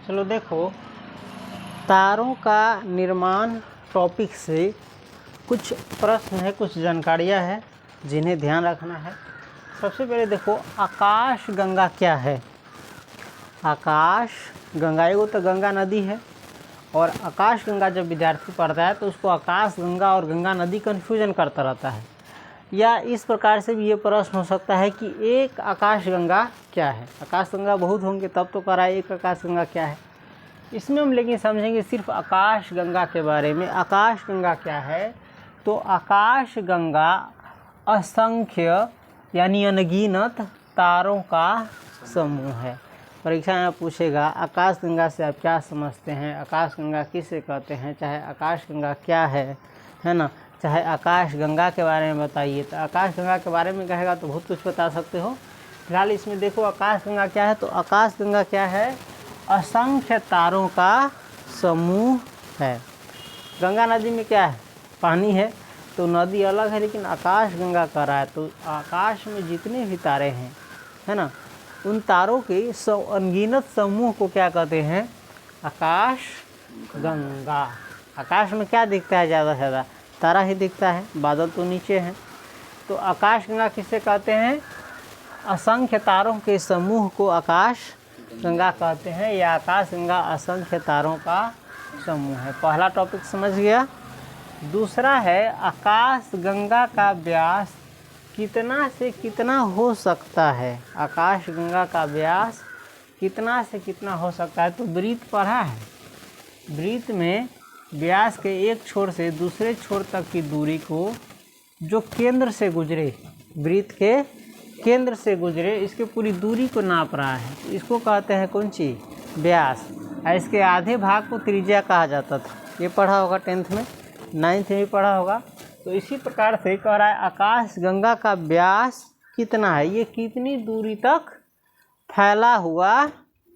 चलो देखो, तारों का निर्माण टॉपिक से कुछ प्रश्न है, कुछ जानकारियाँ हैं जिन्हें ध्यान रखना है। सबसे पहले देखो, आकाश गंगा क्या है। आकाश गंगा, एगो तो गंगा नदी है, और आकाश गंगा जब विद्यार्थी पढ़ता है तो उसको आकाश गंगा और गंगा नदी कन्फ्यूजन करता रहता है। या इस प्रकार से भी ये प्रश्न हो सकता है कि एक आकाश गंगा क्या है। आकाश गंगा बहुत होंगे तब तो करा, एक आकाश गंगा क्या है। इसमें हम लेकिन समझेंगे सिर्फ आकाश गंगा के बारे में। आकाश गंगा क्या है, तो आकाश गंगा असंख्य यानी अनगिनत तारों का समूह है। परीक्षा में पूछेगा आकाश गंगा से आप क्या समझते हैं, आकाश गंगा किसे कहते हैं, चाहे आकाश गंगा क्या है ना, चाहे आकाश गंगा के बारे में बताइए। तो आकाश गंगा के बारे में कहेगा तो बहुत कुछ बता सकते हो। फिलहाल इसमें देखो आकाश गंगा क्या है, तो आकाश गंगा क्या है, असंख्य तारों का समूह है। गंगा नदी में क्या है, पानी है, तो नदी अलग है, लेकिन आकाश गंगा कह रहा है तो आकाश में जितने भी तारे हैं, है ना, उन तारों के अनगिनत समूह को क्या कहते हैं, आकाश गंगा। आकाश में क्या दिखता है, ज़्यादा से ज़्यादा तारा ही दिखता है, बादल तो नीचे हैं। तो आकाश गंगा किसे कहते हैं, असंख्य तारों के समूह को आकाश गंगा कहते हैं, या आकाश गंगा असंख्य तारों का समूह है। पहला टॉपिक समझ गया। दूसरा है, आकाश गंगा का व्यास कितना से कितना हो सकता है। आकाश गंगा का व्यास कितना से कितना हो सकता है, तो वृत्त पढ़ा है। वृत्त में व्यास के एक छोर से दूसरे छोर तक की दूरी को जो केंद्र से गुजरे, वृत्त के केंद्र से गुजरे, इसके पूरी दूरी को नाप रहा है, तो इसको कहते हैं कौन सी, व्यास। इसके आधे भाग को त्रिज्या कहा जाता था। ये पढ़ा होगा 10th में, 9th में भी पढ़ा होगा। तो इसी प्रकार से कह रहा है आकाश गंगा का व्यास कितना है, ये कितनी दूरी तक फैला हुआ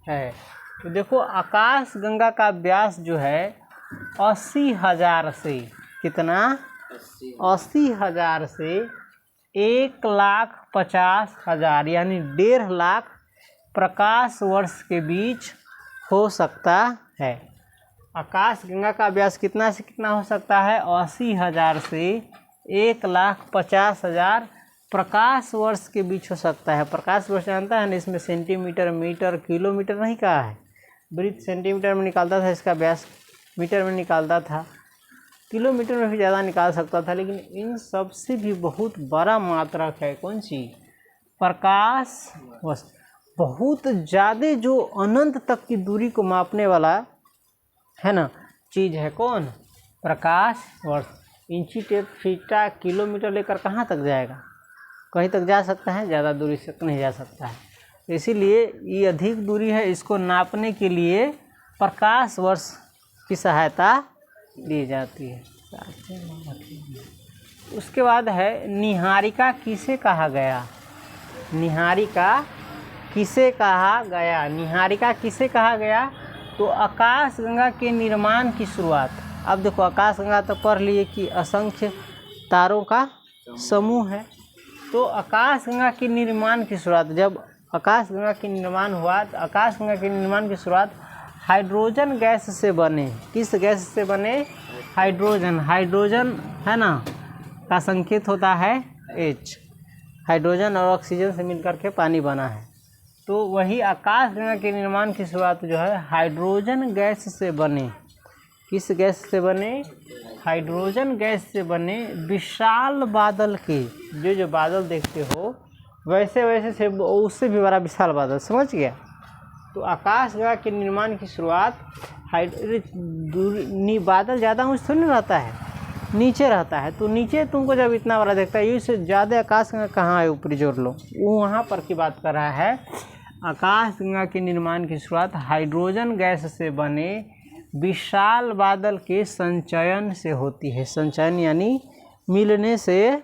है। तो देखो आकाश गंगा का व्यास जो है 80,000 से, कितना, 80,000 से 1,50,000 यानी 1.5 लाख प्रकाश वर्ष के बीच हो सकता है। आकाश गंगा का व्यास कितना से कितना हो सकता है, 80,000 से 1,50,000 प्रकाश वर्ष के बीच हो सकता है। प्रकाश वर्ष जानता है ना, इसमें सेंटीमीटर, मीटर, किलोमीटर नहीं कहा है। वृत्त सेंटीमीटर में निकालता था, इसका व्यास मीटर में निकालता था, किलोमीटर में भी ज़्यादा निकाल सकता था, लेकिन इन सब से भी बहुत बड़ा मात्रक है कौन सी, प्रकाश वर्ष। बहुत ज़्यादा जो अनंत तक की दूरी को मापने वाला है ना चीज़ है कौन, प्रकाश वर्ष। इंची, टेप, फीटा, किलोमीटर लेकर कहाँ तक जाएगा, कहीं तक जा सकता है, ज़्यादा दूरी तक नहीं जा सकता है। इसीलिए ये अधिक दूरी है, इसको नापने के लिए प्रकाश वर्ष की सहायता दी जाती है। उसके बाद है, निहारिका किसे कहा गया। निहारिका किसे कहा गया, निहारिका किसे कहा गया, तो आकाश गंगा के निर्माण की शुरुआत। अब देखो आकाश गंगा तो पढ़ लिए कि असंख्य तारों का समूह है। तो आकाश गंगा के निर्माण की शुरुआत, जब आकाश गंगा के निर्माण हुआ, तो आकाश गंगा के निर्माण की शुरुआत हाइड्रोजन गैस से बने। किस गैस से बने, हाइड्रोजन। हाइड्रोजन है ना का संकेत होता है H। हाइड्रोजन और ऑक्सीजन से मिलकर के पानी बना है। तो वही आकाश गंगा के निर्माण की शुरुआत जो है हाइड्रोजन गैस से बने। किस गैस से बने, हाइड्रोजन गैस से बने विशाल बादल के। जो बादल देखते हो वैसे वैसे से उससे भी बड़ा विशाल बादल, समझ गया। तो आकाश गंगा के निर्माण की शुरुआत बादल ज़्यादा ऊँच थोड़ी नहीं रहता है, नीचे रहता है। तो नीचे तुमको जब इतना बड़ा देखता है, इससे ज़्यादा आकाश गंगा कहाँ है, ऊपरी जोड़ लो, वो वहाँ पर की बात कर रहा है। आकाश गंगा के निर्माण की शुरुआत हाइड्रोजन गैस से बने विशाल बादल के संचयन से होती है। संचयन यानी मिलने से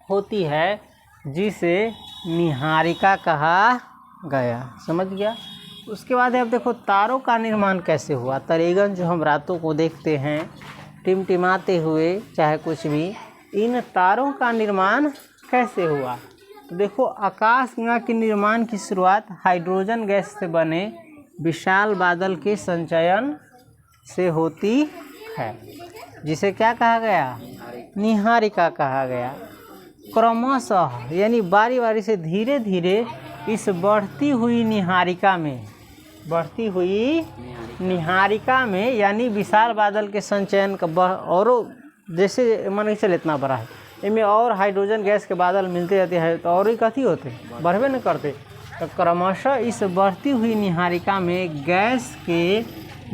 होती है, जिसे निहारिका कहा गया। समझ गया। उसके बाद है, अब देखो तारों का निर्माण कैसे हुआ। तरेगन जो हम रातों को देखते हैं टिमटिमाते हुए, चाहे कुछ भी, इन तारों का निर्माण कैसे हुआ। तो देखो आकाश गंगा के निर्माण की शुरुआत हाइड्रोजन गैस से बने विशाल बादल के संचयन से होती है, जिसे क्या कहा गया? निहारिका कहा गया। क्रमशः यानी बारी बारी से धीरे धीरे इस बढ़ती हुई निहारिका में यानी विशाल बादल के संचयन का और जैसे मान के चल इतना बड़ा है, इनमें और हाइड्रोजन गैस के बादल मिलते रहते हैं तो और ही कथी होते, बढ़वे न करते। तो क्रमशः इस बढ़ती हुई निहारिका में गैस के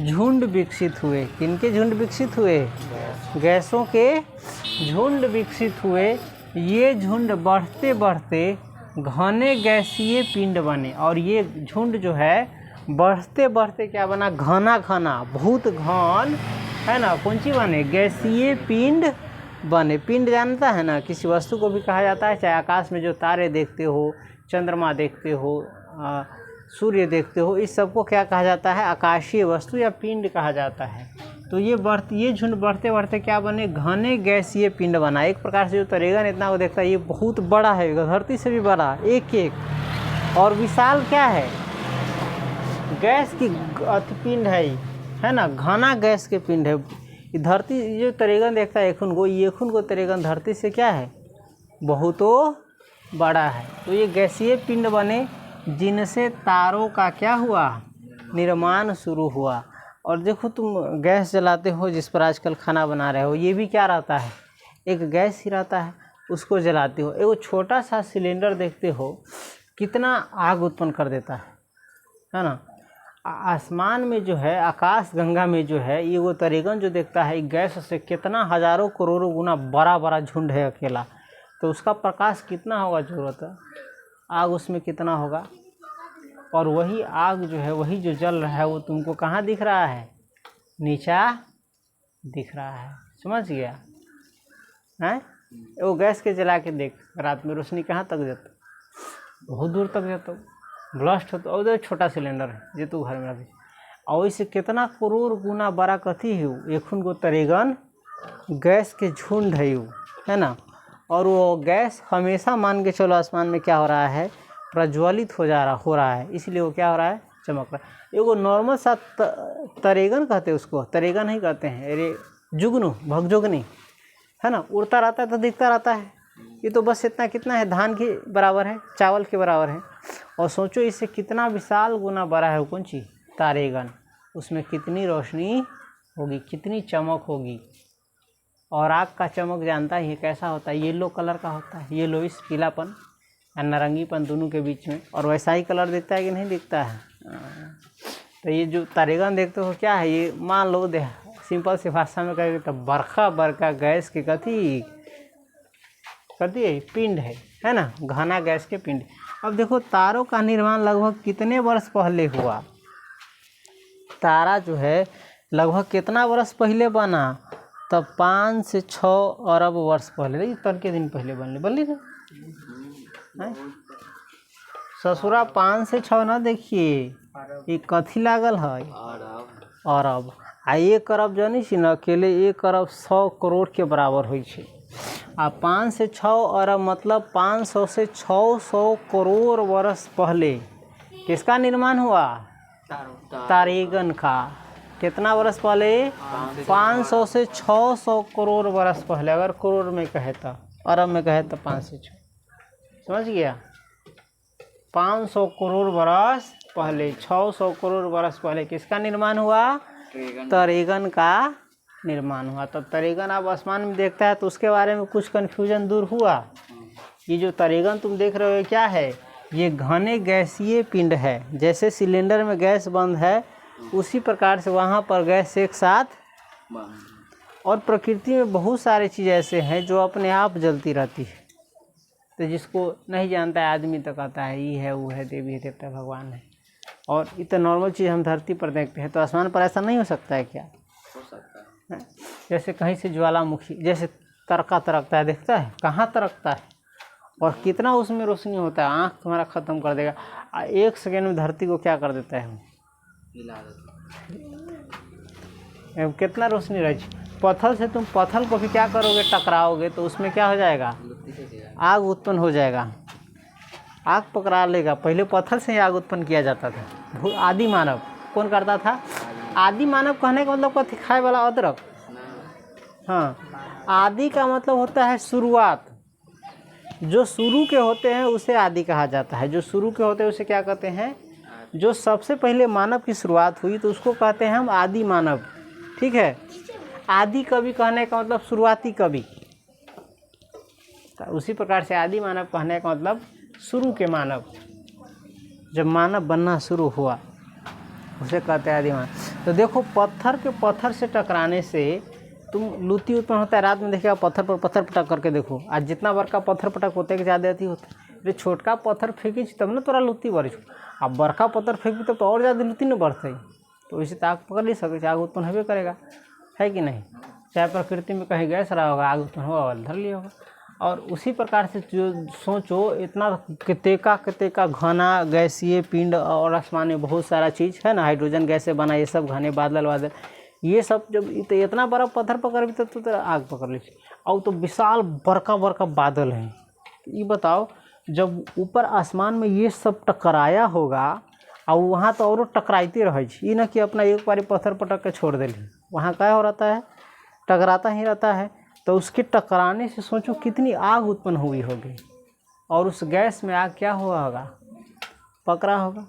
झुंड विकसित हुए। किनके झुंड विकसित हुए? गैसों के झुंड विकसित हुए। ये झुंड बढ़ते बढ़ते घने गैसीय पिंड बने, और ये झुंड जो है बढ़ते बढ़ते क्या बना? घना घना, बहुत घन है ना, कौन सी बने? गैसीय पिंड बने। पिंड जानता है ना, किसी वस्तु को भी कहा जाता है, चाहे आकाश में जो तारे देखते हो, चंद्रमा देखते हो, सूर्य देखते हो, इस सबको क्या कहा जाता है? आकाशीय वस्तु या पिंड कहा जाता है। तो ये झुंड बढ़ते बढ़ते क्या बने? घने गैसीय पिंड बना। एक प्रकार से जो तरेगन इतना को देखता है, ये बहुत बड़ा है, धरती से भी बड़ा, एक एक और विशाल क्या है? गैस की पिंड है ना, घना गैस के पिंड है। धरती जो तरेगन देखता है एखुन को तरेगन धरती से क्या है? बहुत बड़ा है। तो ये गैसीय पिंड बने, जिनसे तारों का क्या हुआ? निर्माण शुरू हुआ। और देखो तुम गैस जलाते हो, जिस पर आजकल खाना बना रहे हो, ये भी क्या रहता है? एक गैस ही रहता है, उसको जलाते हो। एक छोटा सा सिलेंडर देखते हो, कितना आग उत्पन्न कर देता है ना। आसमान में जो है, आकाश गंगा में जो है, ये वो तरेगन जो देखता है, गैस से कितना हजारों करोड़ों गुना बड़ा बड़ा झुंड है अकेला, तो उसका प्रकाश कितना होगा ज़रूरत है, आग उसमें कितना होगा। और वही आग जो है, वही जो जल रहा है, वो तुमको कहाँ दिख रहा है? नीचा दिख रहा है। समझ गया है? वो गैस के जला के देख, रात में रोशनी कहाँ तक जाता? बहुत दूर तक जाता, ब्लास्ट होता। और उधर छोटा सिलेंडर है जो तू घर में रखी, और इससे कितना करोड़ गुना बड़ा कथी है? एखुन को तरेगन गैस के झुंड है ना। और वो गैस हमेशा मान के चलो आसमान में क्या हो रहा है? प्रज्वलित हो रहा है, इसलिए वो क्या हो रहा है? चमक रहा है। एगो नॉर्मल सा तरेगन कहते हैं उसको, तरेगन ही कहते हैं, अरे जुगनू भगजुगनी है ना, उड़ता रहता है तो दिखता रहता है। ये तो बस इतना कितना है? धान के बराबर है, चावल के बराबर है। और सोचो इससे कितना विशाल गुना बड़ा है कौन सी? तारेगन। उसमें कितनी रोशनी होगी, कितनी चमक होगी। और आग का चमक जानता ही है कैसा होता है? येलो कलर का होता है, येलोइश पीलापन या नारंगीपन दोनों के बीच में। और वैसा ही कलर दिखता है कि नहीं दिखता है? तो ये जो तारेगन देखते हो क्या है? ये मान लो सिंपल सी भाषा में कहेंगे तो बरखा गैस के कथी है? पिंड है ना, घना गैस के पिंड। अब देखो तारों का निर्माण लगभग कितने वर्ष पहले हुआ? तारा जो है लगभग कितना वर्ष पहले बना? तब 5 से 6 अरब वर्ष पहले, तन के दिन पहले बनली ना ससुरा। 5 से 6 ना देखिए, ये कथी लागल है? अरब। आ 1 अरब जानी छी ना, अकेले 1 अरब 100 करोड़ के बराबर होइ छै। आ 5 से 6 अरब मतलब 500 से 600 करोड़ वर्ष पहले किसका निर्माण हुआ? तारेगन का। कितना वर्ष पहले? 500 से 600 करोड़ वर्ष पहले। अगर करोड़ में कहे तो, अरब में कहे तो 5 से 6, समझ गया? 500 करोड़ वर्ष पहले, 600 करोड़ वर्ष पहले किसका निर्माण हुआ? तारेगन का निर्माण हुआ। तब तारेगन आप आसमान में देखता है तो उसके बारे में कुछ कन्फ्यूजन दूर हुआ। ये जो तारेगन तुम देख रहे हो क्या है? ये घने गैसीय पिंड है। जैसे सिलेंडर में गैस बंद है, उसी प्रकार से वहाँ पर गैस एक साथ। और प्रकृति में बहुत सारे चीज़ ऐसे हैं जो अपने आप जलती रहती है। तो जिसको नहीं जानता है आदमी तो कहता है ये है, वो है, देवी देवता भगवान है। और इतना नॉर्मल चीज़ हम धरती पर देखते हैं, तो आसमान पर ऐसा नहीं हो सकता है क्या? हो सकता है। जैसे कहीं से ज्वालामुखी जैसे तरकता है, देखता है कहाँ तरकता है और कितना उसमें रोशनी होता है, आँख तुम्हारा ख़त्म कर देगा। 1 सेकेंड में धरती को क्या कर देता है? हिला देता है। कितना रोशनी रही। पत्थर से तुम पत्थर को भी क्या करोगे? टकराओगे तो उसमें क्या हो जाएगा? आग उत्पन्न हो जाएगा, आग पकड़ा लेगा। पहले पत्थर से ही आग उत्पन्न किया जाता था, आदि मानव कौन करता था? आदि मानव कहने का मतलब कथी? खाए वाला अदरक। हाँ, आदि का मतलब होता है शुरुआत। जो शुरू के होते हैं उसे आदि कहा जाता है। जो शुरू के होते हैं उसे क्या कहते हैं? जो सबसे पहले मानव की शुरुआत हुई तो उसको कहते हैं हम आदि मानव। ठीक है। आदि कवि कहने का मतलब शुरुआती कवि। तो उसी प्रकार से आदि मानव कहने का मतलब शुरू के मानव, जब मानव बनना शुरू हुआ उसे कहते हैं आदि मानव। तो देखो, पत्थर के पत्थर से टकराने से तुम लुत्ती उत्पन्न होता है। रात में देखिएगा पत्थर पर पत्थर पटक करके देखो, आज जितना बड़का पत्थर पटक होते कि ज़्यादा अथी होता है। छोटका पत्थर फेंकी तब ना तोरा लुत्ती बढ़। अब बड़का पत्थर फेंकी तब तो और ज़्यादा लुत्ती न बढ़ते। तो इसे तो आग पकड़ नहीं सके, आग उत्पन्न होबे करेगा, है कि नहीं? चाहे प्रकृति में कहीं गैस रहा होगा, आग उत्पन्न होगा, धर लिया होगा। और उसी प्रकार से जो सोचो, इतना कितेका घना गैसीय पिंड और आसमान में बहुत सारा चीज़ है ना, हाइड्रोजन गैस से बना, ये सब घने बादल, ये सब जब इतना बड़ा पत्थर पकड़ भी तो आग पकड़ ली। और तो विशाल बड़का बादल है। ये बताओ, जब ऊपर आसमान में ये सब टकराया होगा और वहाँ तो और टकराते रहे, ये ना कि अपना एक बारी पत्थर पटक के छोड़ दे, वहाँ क्या हो रहता है? टकराता ही रहता है। तो उसके टकराने से सोचो कितनी आग उत्पन्न हुई होगी, और उस गैस में आग क्या हुआ होगा? पकड़ा होगा,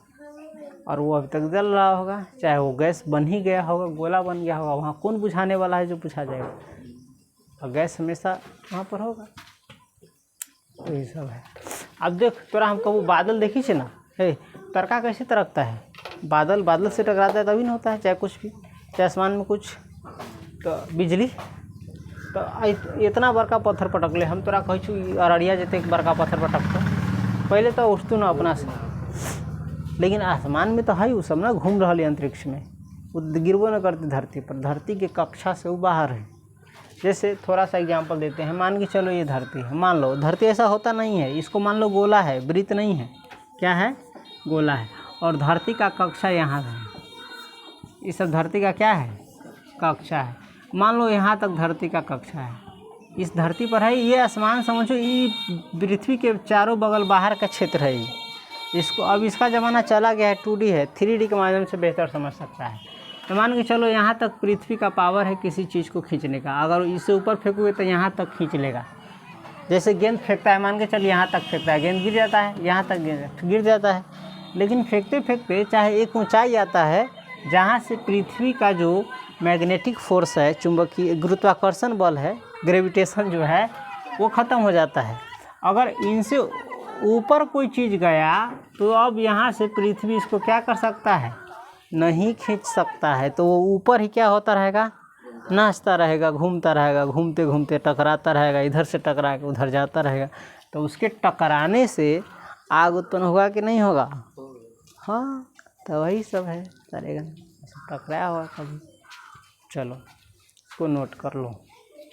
और वो अभी तक जल रहा होगा। चाहे वो गैस बन ही गया होगा, गोला बन गया होगा, वहाँ कौन बुझाने वाला है? जो बुझा जाएगा, और गैस हमेशा वहाँ पर होगा। तो ये सब है। अब देख, तोरा हम कहूँ बादल देखी छे ना, हे तरका कैसे तरकता है? बादल से टकराता है तभी ना होता है, चाहे कुछ भी, चाहे आसमान में कुछ, तो बिजली। तो इतना बड़का पत्थर पटकले, हम तोरा कह छू अररिया जते बड़का पत्थर पटकतो, पहले तो उठतू ना अपना से, लेकिन आसमान में तो है, वो सब ना घूम रहा है अंतरिक्ष में, वो गिरबो न करती धरती पर। धरती के कक्षा से वो बाहर है। जैसे थोड़ा सा एग्जांपल देते हैं, मान के चलो ये धरती है, मान लो धरती ऐसा होता नहीं है, इसको मान लो गोला है, वृत्त नहीं है। क्या है? गोला है। और धरती का कक्षा यहाँ है, ये सब धरती का क्या है? कक्षा है। मान लो यहाँ तक धरती का कक्षा है, इस धरती पर है, ये आसमान समझो, ये पृथ्वी के चारों बगल बाहर का क्षेत्र है। इसको अब इसका ज़माना चला गया है, 2D है, 3D के माध्यम से बेहतर समझ सकता है। तो मान के चलो यहाँ तक पृथ्वी का पावर है किसी चीज़ को खींचने का, अगर इससे ऊपर फेंकोगे तो यहाँ तक खींच लेगा। जैसे गेंद फेंकता है, मान के चलो यहाँ तक फेंकता है, गेंद गिर जाता है, यहाँ तक गिर जाता है। लेकिन फेंकते फेंकते चाहे एक ऊंचाई आता है जहाँ से पृथ्वी का जो मैग्नेटिक फोर्स है, चुंबकीय गुरुत्वाकर्षण बल है, ग्रेविटेशन जो है, वो ख़त्म हो जाता है। अगर इनसे ऊपर कोई चीज़ गया तो अब यहाँ से पृथ्वी इसको क्या कर सकता है? नहीं खींच सकता है। तो वो ऊपर ही क्या होता रहेगा? नाचता रहेगा, घूमता रहेगा, घूमते घूमते टकराता रहेगा, इधर से टकरा के उधर जाता रहेगा। तो उसके टकराने से आग उत्पन्न होगा कि नहीं होगा? हाँ, तो वही सब है, करेगा टकराया होगा कभी। चलो इसको नोट कर लो।